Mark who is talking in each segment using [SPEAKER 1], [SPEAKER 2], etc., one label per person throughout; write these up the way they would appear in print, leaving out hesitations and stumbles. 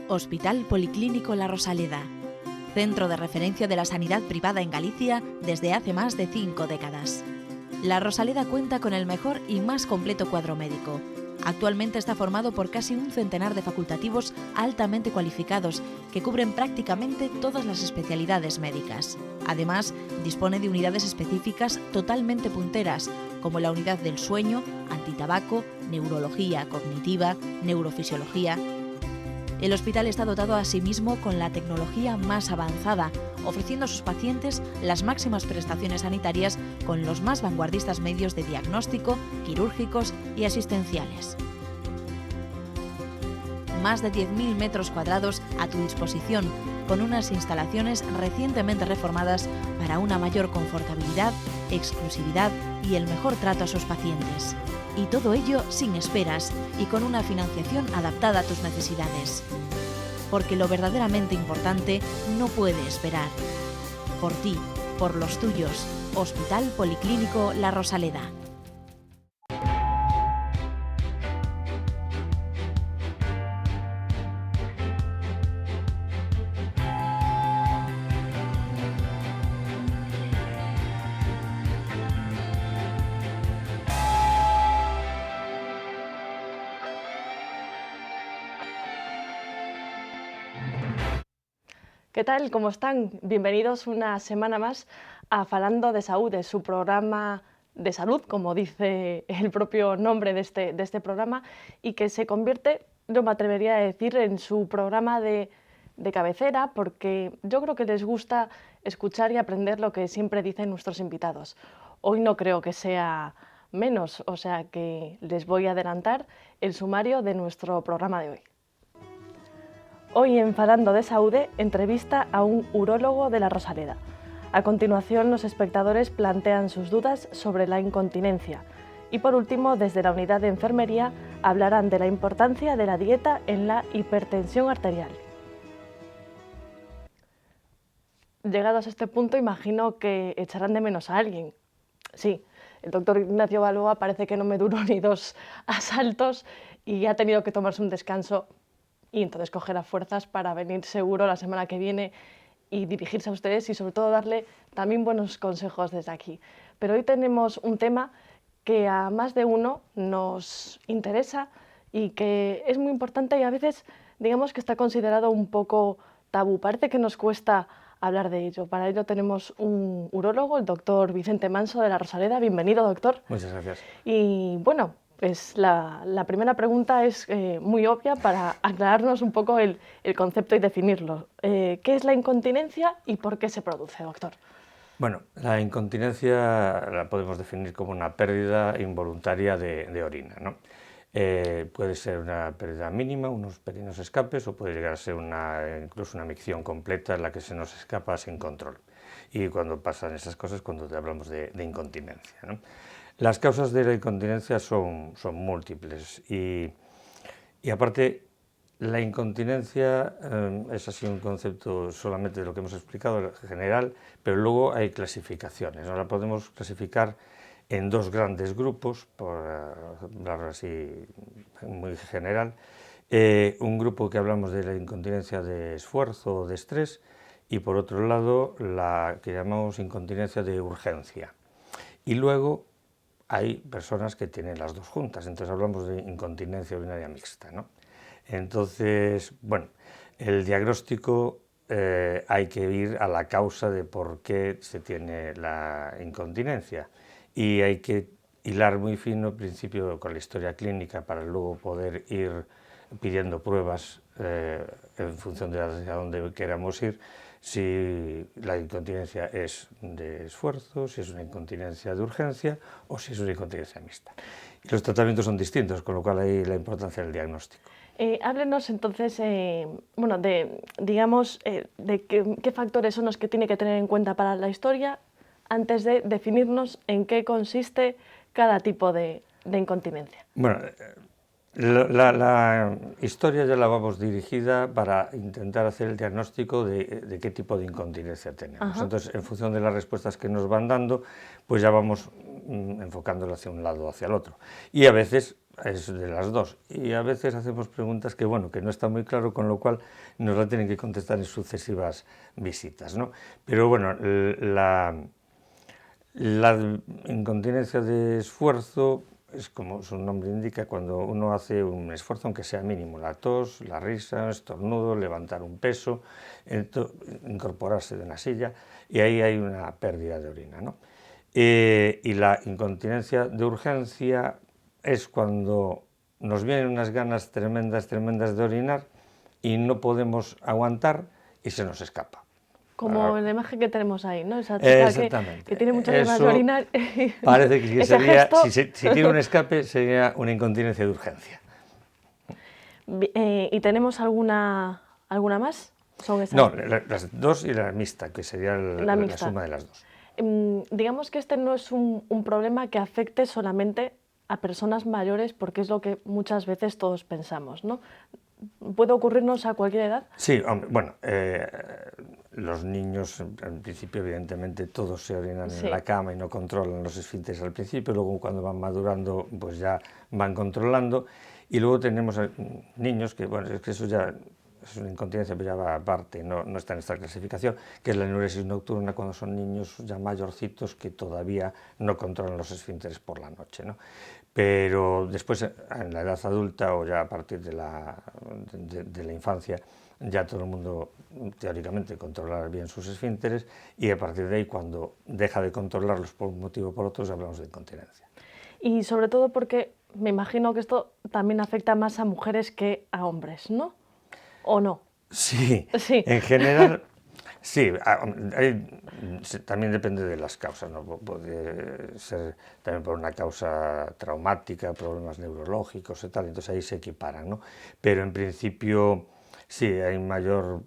[SPEAKER 1] Hospital Policlínico La Rosaleda, centro de referencia de la sanidad privada en Galicia desde hace más de 5 décadas. La Rosaleda cuenta con el mejor y más completo cuadro médico. Actualmente está formado por casi un centenar de facultativos altamente cualificados que cubren prácticamente todas las especialidades médicas. Además, dispone de unidades específicas totalmente punteras, como la unidad del sueño, antitabaco, neurología cognitiva, neurofisiología. El hospital está dotado asimismo con la tecnología más avanzada, ofreciendo a sus pacientes las máximas prestaciones sanitarias con los más vanguardistas medios de diagnóstico, quirúrgicos y asistenciales. Más de 10.000 metros cuadrados a tu disposición, con unas instalaciones recientemente reformadas para una mayor confortabilidad, exclusividad y el mejor trato a sus pacientes. Y todo ello sin esperas y con una financiación adaptada a tus necesidades. Porque lo verdaderamente importante no puede esperar. Por ti, por los tuyos. Hospital Policlínico La Rosaleda.
[SPEAKER 2] ¿Qué tal? ¿Cómo están? Bienvenidos una semana más a Falando de Saúde, su programa de salud, como dice el propio nombre de este programa, y que se convierte, yo me atrevería a decir, en su programa de cabecera, porque yo creo que les gusta escuchar y aprender lo que siempre dicen nuestros invitados. Hoy no creo que sea menos, o sea que les voy a adelantar el sumario de nuestro programa de hoy. Hoy en Falando de Saúde, entrevista a un urólogo de La Rosaleda. A continuación, los espectadores plantean sus dudas sobre la incontinencia. Y por último, desde la unidad de enfermería, hablarán de la importancia de la dieta en la hipertensión arterial. Llegados a este punto, imagino que echarán de menos a alguien. Sí, el doctor Ignacio Balboa parece que no me duró ni 2 asaltos y ha tenido que tomarse un descanso y entonces coger las fuerzas para venir seguro la semana que viene y dirigirse a ustedes y sobre todo darle también buenos consejos desde aquí. Pero hoy tenemos un tema que a más de uno nos interesa y que es muy importante y a veces digamos que está considerado un poco tabú. Parece que nos cuesta hablar de ello. Para ello tenemos un urólogo, el doctor Vicente Manso de La Rosaleda. Bienvenido, doctor.
[SPEAKER 3] Muchas gracias.
[SPEAKER 2] Y bueno, pues la primera pregunta es muy obvia para aclararnos un poco el concepto y definirlo. ¿Qué es la incontinencia y por qué se produce, doctor?
[SPEAKER 3] Bueno, la incontinencia la podemos definir como una pérdida involuntaria de orina, ¿no? Puede ser una pérdida mínima, unos pequeños escapes, o puede llegar a ser incluso una micción completa en la que se nos escapa sin control. Y cuando pasan esas cosas, cuando hablamos de incontinencia, ¿no? Las causas de la incontinencia son múltiples y aparte la incontinencia es así un concepto solamente de lo que hemos explicado general, pero luego hay clasificaciones. Ahora podemos clasificar en 2 grandes grupos, por hablar así muy general. Un grupo que hablamos de la incontinencia de esfuerzo o de estrés y por otro lado la que llamamos incontinencia de urgencia. Y luego hay personas que tienen las 2 juntas, entonces hablamos de incontinencia urinaria mixta, ¿no? Entonces, bueno, el diagnóstico hay que ir a la causa de por qué se tiene la incontinencia y hay que hilar muy fino, al principio con la historia clínica para luego poder ir pidiendo pruebas en función de hacia dónde queramos ir, si la incontinencia es de esfuerzo, si es una incontinencia de urgencia o si es una incontinencia mixta. Y los tratamientos son distintos, con lo cual hay la importancia del diagnóstico.
[SPEAKER 2] Háblenos entonces, bueno, de qué factores son los que tiene que tener en cuenta para la historia antes de definirnos en qué consiste cada tipo de incontinencia.
[SPEAKER 3] Bueno, la historia ya la vamos dirigida para intentar hacer el diagnóstico de qué tipo de incontinencia tenemos.
[SPEAKER 2] Ajá.
[SPEAKER 3] Entonces, en función de las respuestas que nos van dando, pues ya vamos enfocándolo hacia un lado o hacia el otro. Y a veces es de las dos. Y a veces hacemos preguntas que, bueno, que no está muy claro, con lo cual nos la tienen que contestar en sucesivas visitas, ¿no? Pero bueno, la incontinencia de esfuerzo es como su nombre indica, cuando uno hace un esfuerzo, aunque sea mínimo, la tos, la risa, estornudo, levantar un peso, incorporarse de una silla, y ahí hay una pérdida de orina, ¿no? Y la incontinencia de urgencia es cuando nos vienen unas ganas tremendas de orinar y no podemos aguantar y se nos escapa.
[SPEAKER 2] Como en la imagen que tenemos ahí, ¿no? Esa chica que tiene muchas ganas de orinar.
[SPEAKER 3] Parece que sería,
[SPEAKER 2] gesto...
[SPEAKER 3] si tiene un escape, sería una incontinencia de urgencia.
[SPEAKER 2] ¿Y tenemos alguna más? ¿Son esas?
[SPEAKER 3] No, las dos y la mixta, que sería la suma de las dos.
[SPEAKER 2] Digamos que este no es un problema que afecte solamente a personas mayores, porque es lo que muchas veces todos pensamos, ¿no? ¿Puede ocurrirnos a cualquier edad?
[SPEAKER 3] Sí, hombre, bueno, los niños, en principio, evidentemente, todos se orinan en la cama y no controlan los esfínteres al principio, luego cuando van madurando, pues ya van controlando, y luego tenemos niños que, bueno, es que eso ya es una incontinencia, pero ya va aparte, no está en esta clasificación, que es la enuresis nocturna cuando son niños ya mayorcitos que todavía no controlan los esfínteres por la noche, ¿no? Pero después, en la edad adulta o ya a partir de la infancia, ya todo el mundo teóricamente controla bien sus esfínteres, y a partir de ahí, cuando deja de controlarlos por un motivo o por otro, hablamos de incontinencia.
[SPEAKER 2] Y sobre todo porque me imagino que esto también afecta más a mujeres que a hombres, ¿no? ¿O no?
[SPEAKER 3] Sí, en general. Sí, también depende de las causas, ¿no? Puede ser también por una causa traumática, problemas neurológicos y tal, entonces ahí se equiparan, ¿no? Pero en principio sí, hay mayor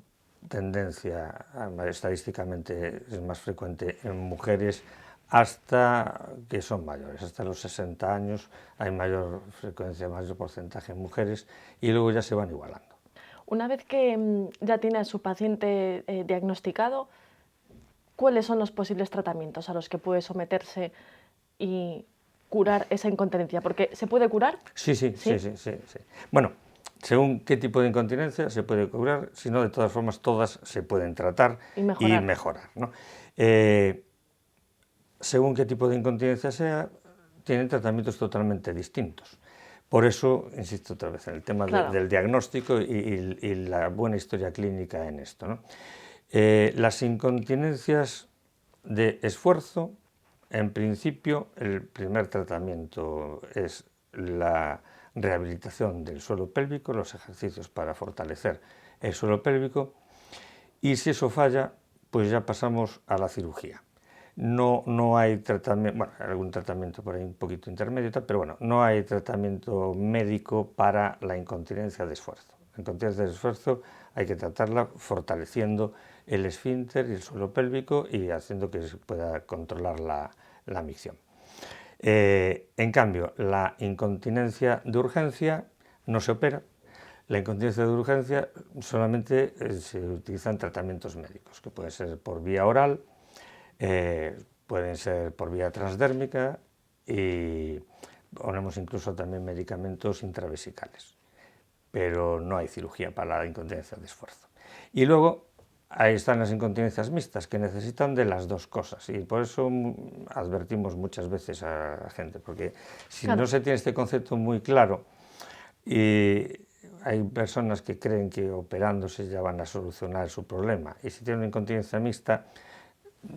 [SPEAKER 3] tendencia, estadísticamente es más frecuente en mujeres hasta que son mayores, hasta los 60 años hay mayor frecuencia, mayor porcentaje en mujeres, y luego ya se van igualando.
[SPEAKER 2] Una vez que ya tiene a su paciente diagnosticado, ¿cuáles son los posibles tratamientos a los que puede someterse y curar esa incontinencia? Porque ¿se puede curar?
[SPEAKER 3] Sí. Bueno, según qué tipo de incontinencia se puede curar, si no, de todas formas, todas se pueden tratar y mejorar, ¿no? Según qué tipo de incontinencia sea, tienen tratamientos totalmente distintos. Por eso, insisto otra vez en el tema del diagnóstico y la buena historia clínica en esto, ¿no? Las incontinencias de esfuerzo, en principio, el primer tratamiento es la rehabilitación del suelo pélvico, los ejercicios para fortalecer el suelo pélvico, y si eso falla, pues ya pasamos a la cirugía. No hay tratamiento, bueno, algún tratamiento por ahí un poquito intermedio, pero bueno, no hay tratamiento médico para la incontinencia de esfuerzo. La incontinencia de esfuerzo hay que tratarla fortaleciendo el esfínter y el suelo pélvico y haciendo que se pueda controlar la micción. En cambio, la incontinencia de urgencia no se opera. La incontinencia de urgencia solamente se utilizan tratamientos médicos, que pueden ser por vía oral, pueden ser por vía transdérmica, y ponemos incluso también medicamentos intravesicales, pero no hay cirugía para la incontinencia de esfuerzo. Y luego ahí están las incontinencias mixtas, que necesitan de las dos cosas, y por eso advertimos muchas veces a la gente, porque si no se tiene este concepto muy claro, y hay personas que creen que operándose ya van a solucionar su problema, y si tienen una incontinencia mixta,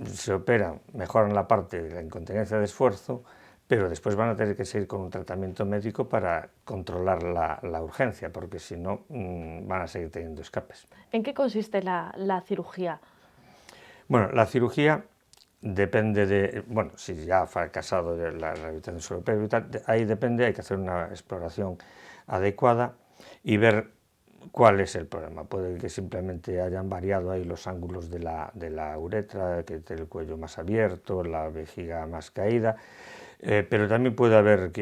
[SPEAKER 3] se operan, mejoran la parte de la incontinencia de esfuerzo, pero después van a tener que seguir con un tratamiento médico para controlar la urgencia, porque si no, van a seguir teniendo escapes.
[SPEAKER 2] ¿En qué consiste la cirugía?
[SPEAKER 3] Bueno, la cirugía depende de, bueno, si ya ha fracasado la rehabilitación del suelo pélvico, ahí depende, hay que hacer una exploración adecuada y ver cuál es el problema. Puede que simplemente hayan variado ahí los ángulos de la uretra, que tiene el cuello más abierto, la vejiga más caída, pero también puede haber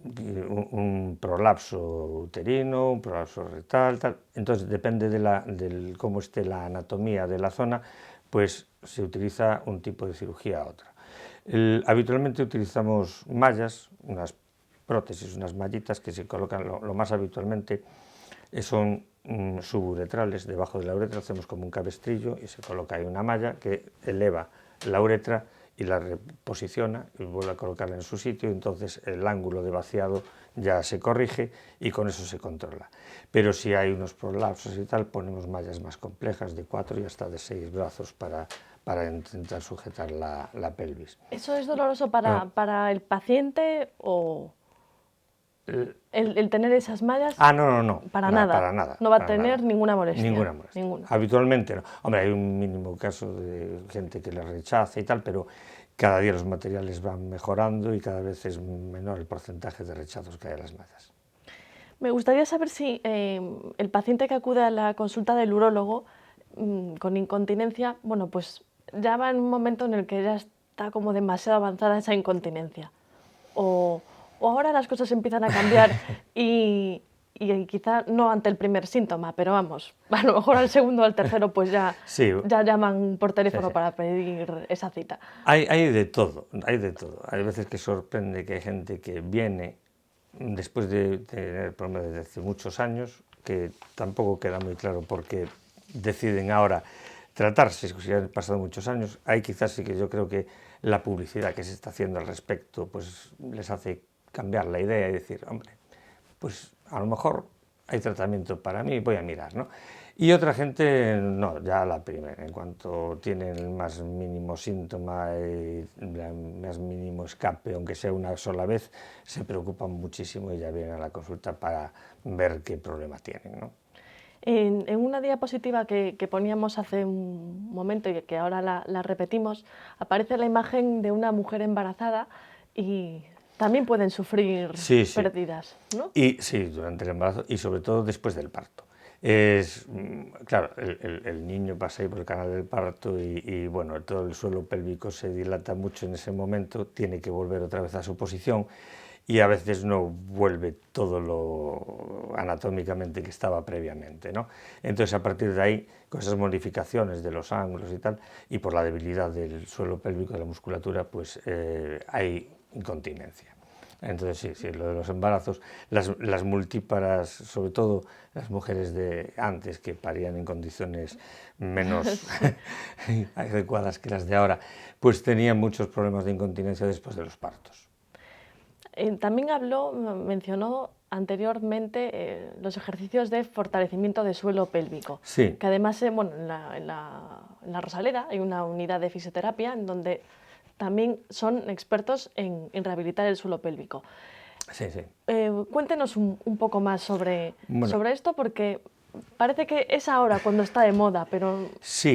[SPEAKER 3] un prolapso uterino, un prolapso rectal, tal. Entonces depende de cómo esté la anatomía de la zona, pues se utiliza un tipo de cirugía a otra. Habitualmente utilizamos mallas, unas prótesis, unas mallitas que se colocan lo más habitualmente, son suburetrales. Debajo de la uretra hacemos como un cabestrillo y se coloca ahí una malla que eleva la uretra y la reposiciona y vuelve a colocarla en su sitio, y entonces el ángulo de vaciado ya se corrige y con eso se controla. Pero si hay unos prolapsos y tal, ponemos mallas más complejas de 4 y hasta de 6 brazos para intentar sujetar la pelvis.
[SPEAKER 2] ¿Eso es doloroso para el paciente o el tener esas mallas?
[SPEAKER 3] No.
[SPEAKER 2] Para nada.
[SPEAKER 3] Para nada.
[SPEAKER 2] No va a tener ninguna molestia.
[SPEAKER 3] Ninguna molestia.
[SPEAKER 2] Ninguna.
[SPEAKER 3] Habitualmente no. Hombre, hay un mínimo caso de gente que le rechaza y tal, pero cada día los materiales van mejorando y cada vez es menor el porcentaje de rechazos que hay a las mallas.
[SPEAKER 2] Me gustaría saber si el paciente que acude a la consulta del urólogo con incontinencia, bueno, pues ya va en un momento en el que ya está como demasiado avanzada esa incontinencia. O ahora las cosas empiezan a cambiar y quizá no ante el primer síntoma, pero vamos, a lo mejor al segundo o al tercero pues ya llaman por teléfono para pedir esa cita.
[SPEAKER 3] Hay de todo, hay de todo. Hay veces que sorprende que hay gente que viene después de tener problemas desde hace muchos años, que tampoco queda muy claro por qué deciden ahora tratarse, si han pasado muchos años. Hay quizás sí que yo creo que la publicidad que se está haciendo al respecto pues les hace cambiar la idea y decir, hombre, pues a lo mejor hay tratamiento para mí, voy a mirar, ¿no? Y otra gente, no, ya la primera, en cuanto tienen el más mínimo síntoma y el más mínimo escape, aunque sea una sola vez, se preocupan muchísimo y ya vienen a la consulta para ver qué problema tienen, ¿no?
[SPEAKER 2] En una diapositiva que poníamos hace un momento y que ahora la repetimos, aparece la imagen de una mujer embarazada y también pueden sufrir pérdidas, ¿no?
[SPEAKER 3] Y sí, durante el embarazo y sobre todo después del parto. Claro, el niño pasa ahí por el canal del parto y bueno, todo el suelo pélvico se dilata mucho en ese momento, tiene que volver otra vez a su posición y a veces no vuelve todo lo anatómicamente que estaba previamente, ¿no? Entonces, a partir de ahí, con esas modificaciones de los ángulos y tal, y por la debilidad del suelo pélvico, de la musculatura, pues hay incontinencia. Entonces, sí, lo de los embarazos, las multíparas, sobre todo las mujeres de antes que parían en condiciones menos adecuadas que las de ahora, pues tenían muchos problemas de incontinencia después de los partos.
[SPEAKER 2] También mencionó anteriormente los ejercicios de fortalecimiento de suelo pélvico,
[SPEAKER 3] sí.
[SPEAKER 2] Que además bueno, en la Rosaleda hay una unidad de fisioterapia en donde también son expertos en rehabilitar el suelo pélvico.
[SPEAKER 3] Sí.
[SPEAKER 2] Cuéntenos un poco más sobre esto, porque parece que es ahora cuando está de moda, pero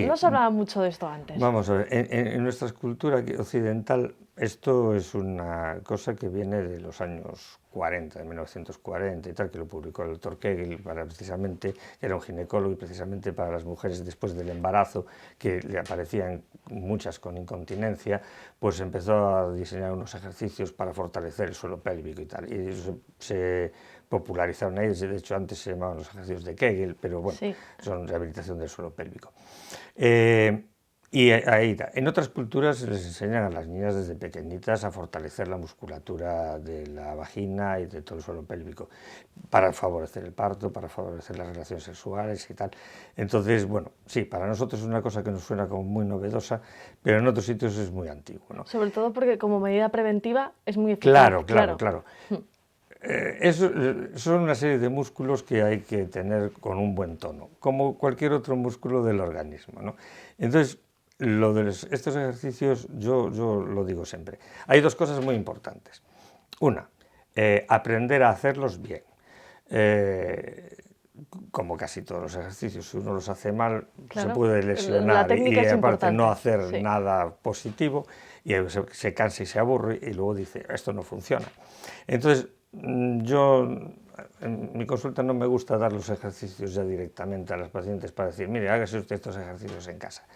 [SPEAKER 2] no se hablaba mucho de esto antes.
[SPEAKER 3] Vamos a ver, en nuestra cultura occidental esto es una cosa que viene de los años 40, de 1940 y tal, que lo publicó el doctor Kegel, precisamente, era un ginecólogo y precisamente para las mujeres después del embarazo, que le aparecían muchas con incontinencia, pues empezó a diseñar unos ejercicios para fortalecer el suelo pélvico y tal, y eso se popularizaron ahí. De hecho antes se llamaban los ejercicios de Kegel, pero bueno, son rehabilitación del suelo pélvico. Y ahí, en otras culturas les enseñan a las niñas desde pequeñitas a fortalecer la musculatura de la vagina y de todo el suelo pélvico para favorecer el parto, para favorecer las relaciones sexuales y tal. Entonces, bueno, sí, para nosotros es una cosa que nos suena como muy novedosa, pero en otros sitios es muy antiguo, ¿no?
[SPEAKER 2] Sobre todo porque como medida preventiva es muy eficaz.
[SPEAKER 3] Claro. Son una serie de músculos que hay que tener con un buen tono, como cualquier otro músculo del organismo, ¿no? Entonces, lo de estos ejercicios, yo lo digo siempre. Hay dos cosas muy importantes. Una, aprender a hacerlos bien. Como casi todos los ejercicios, si uno los hace mal, se puede lesionar y aparte no hacer nada positivo, y se cansa y se aburre y luego dice, esto no funciona. Entonces, yo en mi consulta no me gusta dar los ejercicios ya directamente a los pacientes para decir, mire, hágase usted estos ejercicios en casa.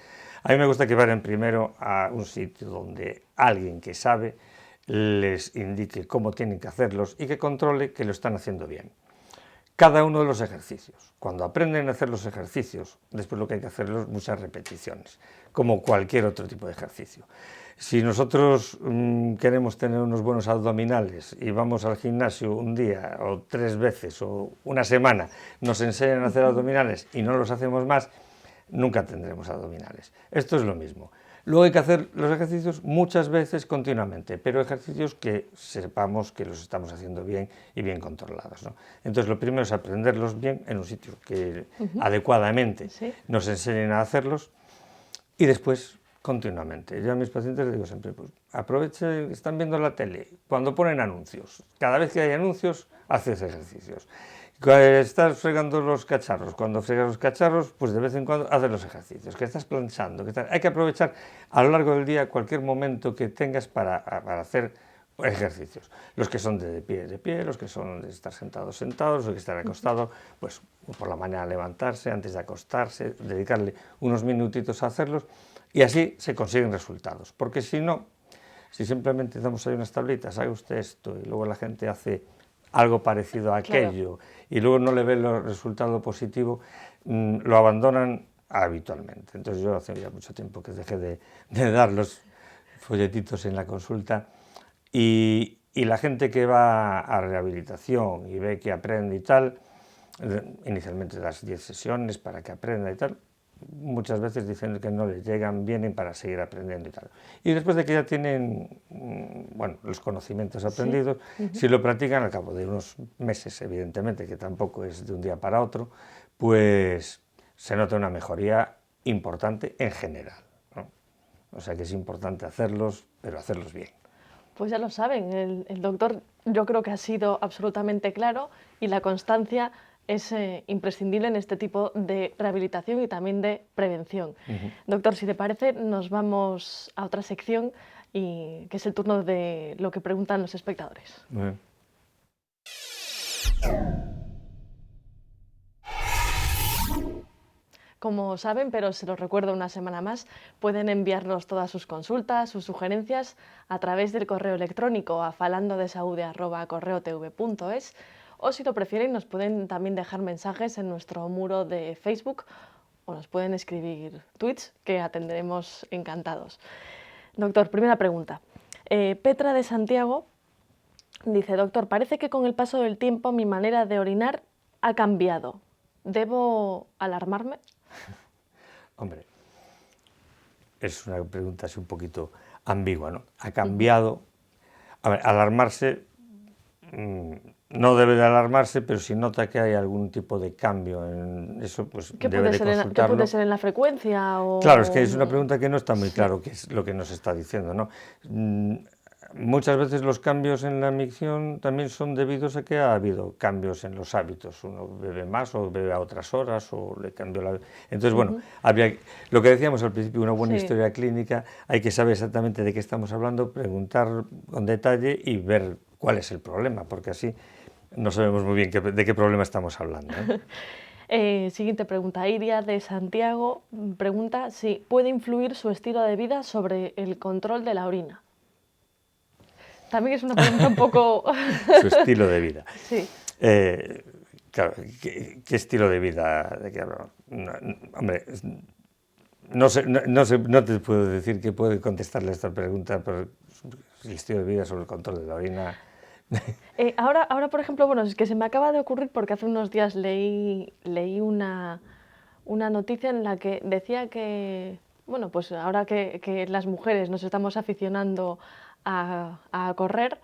[SPEAKER 3] A mí me gusta que vayan primero a un sitio donde alguien que sabe les indique cómo tienen que hacerlos y que controle que lo están haciendo bien. cada uno de los ejercicios. Cuando aprenden a hacer los ejercicios, después lo que hay que hacer es muchas repeticiones, como cualquier otro tipo de ejercicio. Si nosotros queremos tener unos buenos abdominales y vamos al gimnasio un día o 3 veces o una semana, nos enseñan a hacer abdominales y no los hacemos más, nunca tendremos abdominales. Esto es lo mismo. Luego hay que hacer los ejercicios muchas veces continuamente, pero ejercicios que sepamos que los estamos haciendo bien y bien controlados, ¿no? Entonces lo primero es aprenderlos bien en un sitio que adecuadamente nos enseñen a hacerlos y después continuamente. Yo a mis pacientes les digo siempre, pues aprovechen, están viendo la tele, cuando ponen anuncios, cada vez que hay anuncios, haces ejercicios. Estás fregando los cacharros, cuando fregas los cacharros, pues de vez en cuando haces los ejercicios, que estás planchando, hay que aprovechar a lo largo del día cualquier momento que tengas para hacer ejercicios. Los que son de pie, los que son de estar sentados, los que estar acostados, pues por la mañana levantarse, antes de acostarse, dedicarle unos minutitos a hacerlos y así se consiguen resultados. Porque si no, si simplemente damos ahí unas tablitas, haga usted esto y luego la gente hace algo parecido a aquello, y luego no le ve el resultado positivo, lo abandonan habitualmente. Entonces yo hace ya mucho tiempo que dejé de dar los folletitos en la consulta, y la gente que va a rehabilitación y ve que aprende y tal, inicialmente das 10 sesiones para que aprenda y tal, muchas veces dicen que no les llegan, vienen para seguir aprendiendo y tal. Y después de que ya tienen bueno, los conocimientos aprendidos, si lo practican al cabo de unos meses, evidentemente, que tampoco es de un día para otro, pues se nota una mejoría importante en general, ¿no? O sea que es importante hacerlos, pero hacerlos bien.
[SPEAKER 2] Pues ya lo saben, el doctor yo creo que ha sido absolutamente claro y la constancia es imprescindible en este tipo de rehabilitación y también de prevención. Doctor, si te parece, nos vamos a otra sección, y que es el turno de lo que preguntan los espectadores.
[SPEAKER 3] Muy bien.
[SPEAKER 2] Como saben, pero se los recuerdo una semana más, pueden enviarnos todas sus consultas, sus sugerencias a través del correo electrónico a falandodesaude@correotv.es, o si lo prefieren nos pueden también dejar mensajes en nuestro muro de Facebook o nos pueden escribir tweets que atenderemos encantados. Doctor, primera pregunta. Petra de Santiago dice: doctor, parece que con el paso del tiempo mi manera de orinar ha cambiado. ¿Debo alarmarme?
[SPEAKER 3] Hombre, es una pregunta así un poquito ambigua, ¿no? Ha cambiado. A ver, alarmarse, no debe de alarmarse, pero si nota que hay algún tipo de cambio en eso, pues debe de consultarlo.
[SPEAKER 2] ¿Qué puede ser en la frecuencia? O...
[SPEAKER 3] Claro, es que es una pregunta que no está muy claro qué es lo que nos está diciendo, ¿no? Muchas veces los cambios en la micción también son debidos a que ha habido cambios en los hábitos. Uno bebe más o bebe a otras horas o le cambió la... Entonces, bueno, lo que decíamos al principio, una buena historia clínica, hay que saber exactamente de qué estamos hablando, preguntar con detalle y ver cuál es el problema, porque así no sabemos muy bien de qué problema estamos hablando, ¿no?
[SPEAKER 2] Siguiente pregunta. Iria de Santiago pregunta si puede influir su estilo de vida sobre el control de la orina. También es una pregunta un poco...
[SPEAKER 3] Su estilo de vida.
[SPEAKER 2] Sí.
[SPEAKER 3] Claro, ¿qué estilo de vida de qué hablamos? Hombre, no te puedo decir que puede contestarle a esta pregunta, pero el estilo de vida sobre el control de la orina...
[SPEAKER 2] Ahora, por ejemplo, bueno, es que se me acaba de ocurrir porque hace unos días leí una noticia en la que decía que, bueno, pues ahora que las mujeres nos estamos aficionando a correr,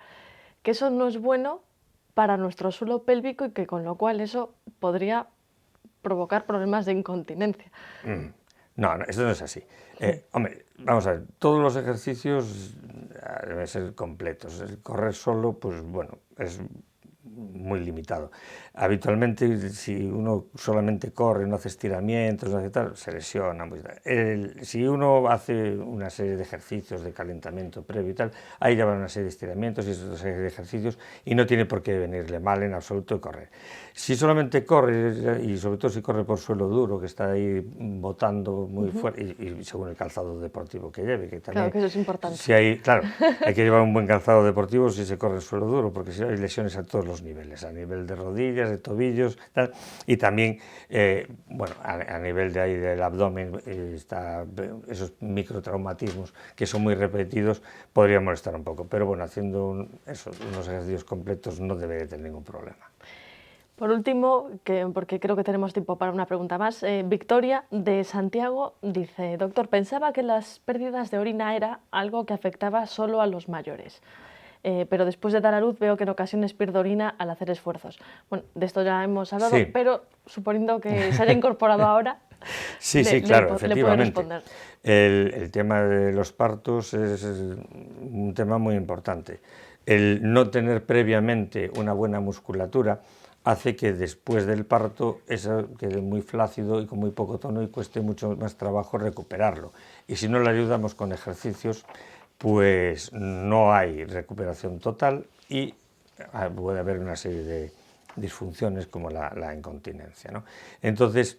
[SPEAKER 2] que eso no es bueno para nuestro suelo pélvico y que con lo cual eso podría provocar problemas de incontinencia.
[SPEAKER 3] No, esto no es así. Hombre, vamos a ver, todos los ejercicios deben ser completos. El correr solo, pues bueno, es muy limitado. Habitualmente, si uno solamente corre, no hace estiramientos, no hace tal, se lesiona. Si uno hace una serie de ejercicios de calentamiento previo y tal, ahí ya van una serie de estiramientos y una serie de ejercicios y no tiene por qué venirle mal en absoluto correr. Si solamente corre, y sobre todo si corre por suelo duro, que está ahí botando muy fuerte, y según el calzado deportivo que lleve, que también...
[SPEAKER 2] Claro, que eso es importante.
[SPEAKER 3] Claro, hay que llevar un buen calzado deportivo si se corre en suelo duro, porque si hay lesiones a todos los niveles. niveles, a nivel de rodillas, de tobillos, tal, y también, bueno, a nivel de ahí del abdomen, esos microtraumatismos que son muy repetidos podrían molestar un poco, pero bueno, haciendo unos ejercicios completos no debería tener ningún problema.
[SPEAKER 2] Por último, porque creo que tenemos tiempo para una pregunta más, Victoria de Santiago dice: doctor, pensaba que las pérdidas de orina era algo que afectaba solo a los mayores, pero después de dar a luz veo que en ocasiones pierdo orina al hacer esfuerzos. Bueno, de esto ya hemos hablado,
[SPEAKER 3] sí,
[SPEAKER 2] pero suponiendo que se haya incorporado ahora,
[SPEAKER 3] sí, claro,
[SPEAKER 2] efectivamente.
[SPEAKER 3] El tema de los partos es un tema muy importante. El no tener previamente una buena musculatura hace que después del parto eso quede muy flácido y con muy poco tono y cueste mucho más trabajo recuperarlo. Y si no le ayudamos con ejercicios, pues no hay recuperación total y puede haber una serie de disfunciones como la incontinencia, ¿no? Entonces,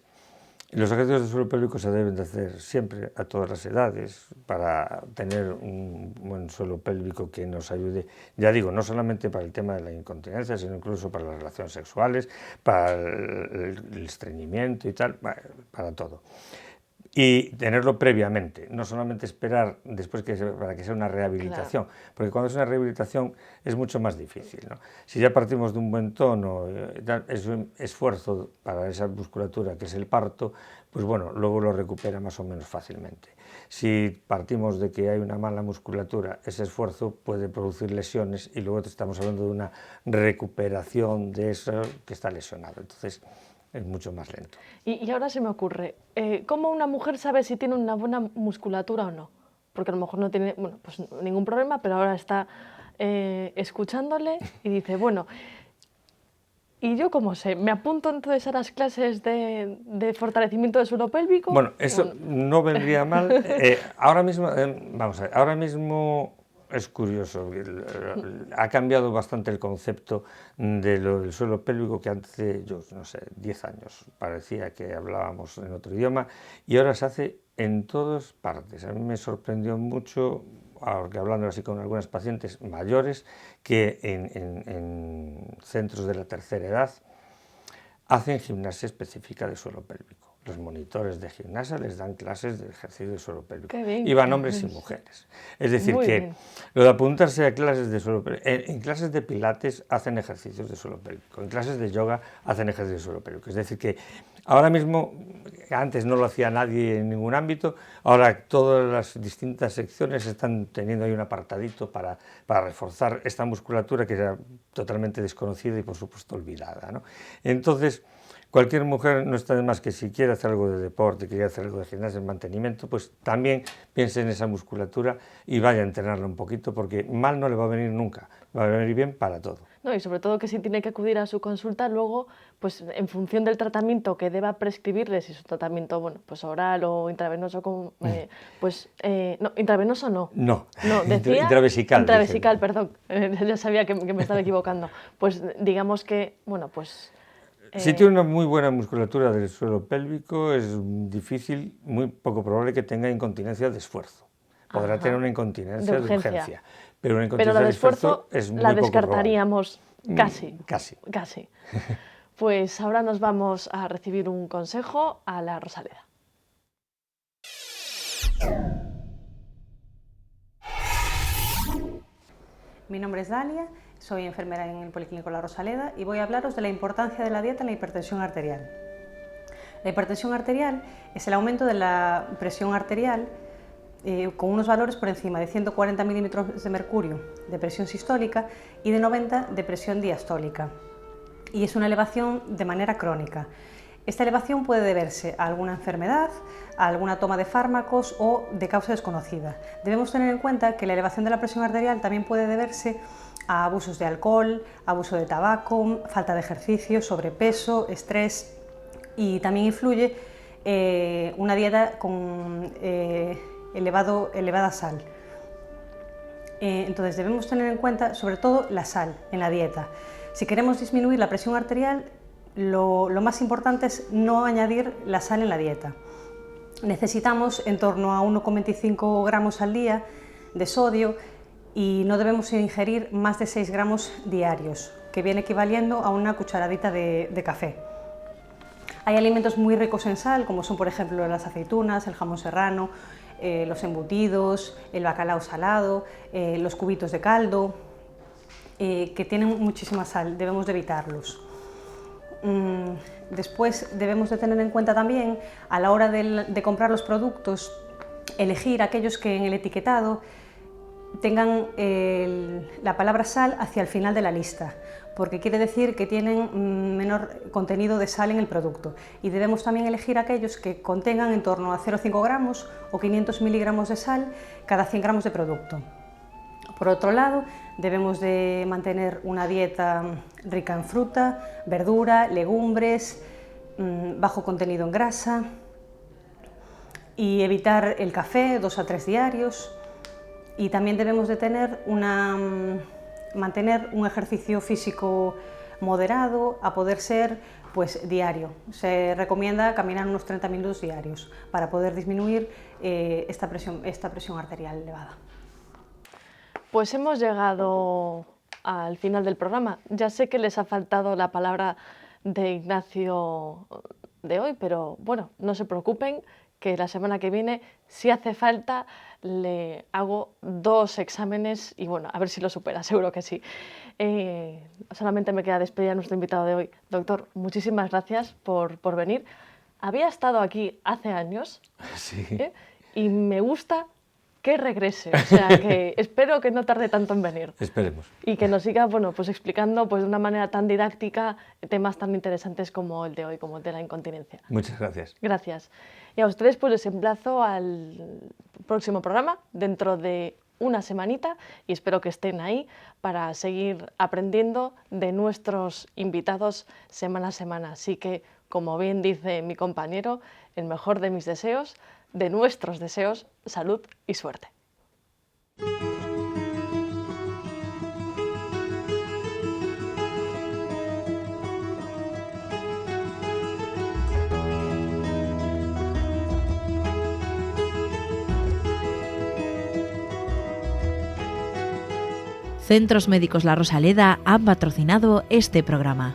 [SPEAKER 3] los ejercicios de suelo pélvico se deben de hacer siempre a todas las edades para tener un buen suelo pélvico que nos ayude, ya digo, no solamente para el tema de la incontinencia, sino incluso para las relaciones sexuales, para el estreñimiento y tal, para todo. Y tenerlo previamente, no solamente esperar después para que sea una rehabilitación, claro, porque cuando es una rehabilitación es mucho más difícil, ¿no? Si ya partimos de un buen tono, es un esfuerzo para esa musculatura que es el parto, pues bueno, luego lo recupera más o menos fácilmente. Si partimos de que hay una mala musculatura, ese esfuerzo puede producir lesiones y luego estamos hablando de una recuperación de eso que está lesionado. Entonces, es mucho más lento.
[SPEAKER 2] Y ahora se me ocurre, ¿cómo una mujer sabe si tiene una buena musculatura o no? Porque a lo mejor no tiene, bueno, pues ningún problema, pero ahora está escuchándole y dice, bueno, ¿y yo cómo sé? ¿Me apunto entonces a las clases de fortalecimiento del suelo pélvico?
[SPEAKER 3] Bueno, eso no vendría mal. Ahora mismo, vamos a ver, ahora mismo es curioso, ha cambiado bastante el concepto del suelo pélvico, que antes, yo no sé, 10 años parecía que hablábamos en otro idioma, y ahora se hace en todas partes. A mí me sorprendió mucho, porque hablando así con algunas pacientes mayores, que en centros de la tercera edad hacen gimnasia específica de suelo pélvico. Los monitores de gimnasia les dan clases de ejercicio de suelo pélvico. Y van hombres y mujeres. Es decir,
[SPEAKER 2] muy
[SPEAKER 3] que
[SPEAKER 2] bien.
[SPEAKER 3] Lo de apuntarse a clases de suelo pélvico, en clases de pilates hacen ejercicios de suelo pélvico, en clases de yoga hacen ejercicios de suelo pélvico. Es decir, que ahora mismo, antes no lo hacía nadie en ningún ámbito, ahora todas las distintas secciones están teniendo ahí un apartadito para reforzar esta musculatura que era totalmente desconocida y por supuesto olvidada, ¿no? Entonces, cualquier mujer no está de más que si quiere hacer algo de deporte, quiere hacer algo de gimnasia, de mantenimiento, pues también piense en esa musculatura y vaya a entrenarla un poquito, porque mal no le va a venir nunca, va a venir bien para todo.
[SPEAKER 2] No, y sobre todo que si tiene que acudir a su consulta luego, pues en función del tratamiento que deba prescribirle, si su tratamiento, bueno, pues oral o intravenoso, no, intravenoso no.
[SPEAKER 3] No,
[SPEAKER 2] decía
[SPEAKER 3] intravesical.
[SPEAKER 2] Intravesical, perdón, ya sabía que me estaba equivocando. Pues digamos que, bueno, pues...
[SPEAKER 3] Si tiene una muy buena musculatura del suelo pélvico, es difícil, muy poco probable que tenga incontinencia de esfuerzo. Podrá tener una incontinencia de urgencia, pero una incontinencia de esfuerzo es muy poco probable.
[SPEAKER 2] La descartaríamos casi.
[SPEAKER 3] Casi.
[SPEAKER 2] Pues ahora nos vamos a recibir un consejo a la Rosaleda.
[SPEAKER 4] Mi nombre es Dalia. Soy enfermera en el Policlínico La Rosaleda y voy a hablaros de la importancia de la dieta en la hipertensión arterial. La hipertensión arterial es el aumento de la presión arterial con unos valores por encima de 140 milímetros de mercurio de presión sistólica y de 90 de presión diastólica. Y es una elevación de manera crónica. Esta elevación puede deberse a alguna enfermedad, a alguna toma de fármacos o de causa desconocida. Debemos tener en cuenta que la elevación de la presión arterial también puede deberse a abusos de alcohol, abuso de tabaco, falta de ejercicio, sobrepeso, estrés, y también influye una dieta con elevada sal. Entonces debemos tener en cuenta sobre todo la sal en la dieta. Si queremos disminuir la presión arterial, lo más importante es no añadir la sal en la dieta. Necesitamos en torno a 1,25 gramos al día de sodio y no debemos ingerir más de 6 gramos diarios. que viene equivaliendo a una cucharadita de café. Hay alimentos muy ricos en sal, como son por ejemplo las aceitunas, el jamón serrano, los embutidos, el bacalao salado, los cubitos de caldo, que tienen muchísima sal, debemos de evitarlos. Después debemos de tener en cuenta también, a la hora de comprar los productos, elegir aquellos que en el etiquetado tengan la palabra sal hacia el final de la lista, porque quiere decir que tienen menor contenido de sal en el producto, y debemos también elegir aquellos que contengan en torno a 0,5 gramos o 500 miligramos de sal cada 100 gramos de producto. Por otro lado, debemos de mantener una dieta rica en fruta, verdura, legumbres, bajo contenido en grasa, y evitar el café 2 a 3 diarios. Y también debemos de mantener un ejercicio físico moderado, a poder ser pues diario. Se recomienda caminar unos 30 minutos diarios para poder disminuir esta presión arterial elevada.
[SPEAKER 2] Pues hemos llegado al final del programa. Ya sé que les ha faltado la palabra de Ignacio de hoy, pero bueno, no se preocupen, que la semana que viene, si hace falta, le hago 2 exámenes y bueno, a ver si lo supera, seguro que sí. Solamente me queda despedir a nuestro invitado de hoy. Doctor, muchísimas gracias por venir. Había estado aquí hace años,
[SPEAKER 3] sí.
[SPEAKER 2] Y me gusta que regrese, o sea, que espero que no tarde tanto en venir.
[SPEAKER 3] Esperemos.
[SPEAKER 2] Y que nos siga, bueno, pues explicando pues, de una manera tan didáctica temas tan interesantes como el de hoy, como el de la incontinencia.
[SPEAKER 3] Muchas gracias.
[SPEAKER 2] Gracias. Y a ustedes pues les emplazo al próximo programa dentro de una semanita y espero que estén ahí para seguir aprendiendo de nuestros invitados semana a semana. Así que, como bien dice mi compañero, el mejor de mis deseos, de nuestros deseos, salud y suerte.
[SPEAKER 1] Centros Médicos La Rosaleda han patrocinado este programa.